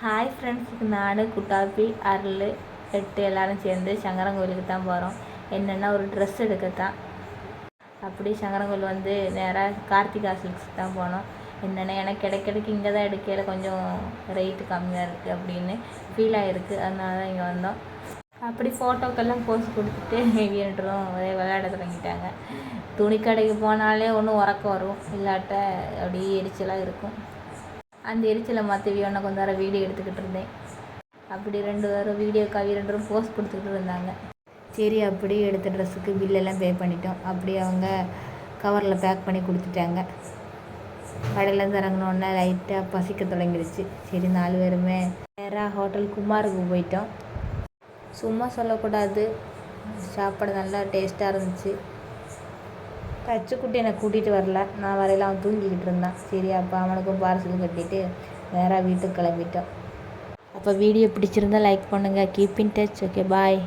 Hi ஃப்ரெண்ட்ஸுக்கு நான் குட்டாப்பி அருள் எட்டு எல்லோரும் சேர்ந்து சங்கரங்கோயிலுக்கு தான் போகிறோம். என்னென்னா ஒரு ட்ரெஸ் எடுக்கத்தான். அப்படி சங்கரங்கோயில் வந்து நேராக கார்த்திகா சில்க்ஸ் தான் போனோம். என்னென்னா எனக்கு கிடைக்கிறதுக்கு இங்கே தான் எடுக்கையில் கொஞ்சம் ரேட்டு கம்மியாக இருக்குது அப்படின்னு ஃபீல் ஆகிருக்கு. அதனால தான் இங்கே வந்தோம். அப்படி ஃபோட்டோக்கெல்லாம் போஸ்ட் கொடுத்துட்டு வீட்டுரும் ஒரே விளையாட தொடங்கிட்டாங்க. துணி கடைக்கு போனாலே ஒன்று உறக்கம் வரும், இல்லாட்ட அப்படியே எரிச்சலாக இருக்கும். அந்த எரிச்சலை மாற்றி ஒன்று கொஞ்ச நேரம் வீடியோ எடுத்துக்கிட்டு இருந்தேன். அப்படி 2 பேரும் வீடியோக்காக 2 பேரும் போஸ்ட் கொடுத்துக்கிட்டு இருந்தாங்க. சரி, அப்படி எடுத்த ட்ரெஸ்ஸுக்கு பில்லெல்லாம் பே பண்ணிட்டோம். அப்படி அவங்க கவரில் பேக் பண்ணி கொடுத்துட்டாங்க. கடையிலேருந்து இறங்கினோடனே லைட்டாக பசிக்க தொடங்கிடுச்சு. சரி 4 பேருமே நேராக ஹோட்டல் குமாருக்கு போயிட்டோம். சும்மா சொல்லக்கூடாது, சாப்பாடு நல்லா டேஸ்ட்டாக இருந்துச்சு. கச்சுக்குட்டி என்னை கூட்டிகிட்டு வரல, நான் வரையில அவன் தூங்கிக்கிட்டு இருந்தான். சரி, அப்போ அவனுக்கும் பார்சல் கட்டிட்டு நேராக வீட்டுக்கு கிளம்பிட்டோம். அப்போ வீடியோ பிடிச்சிருந்தா லைக் பண்ணுங்கள். Keep in touch. Okay, bye.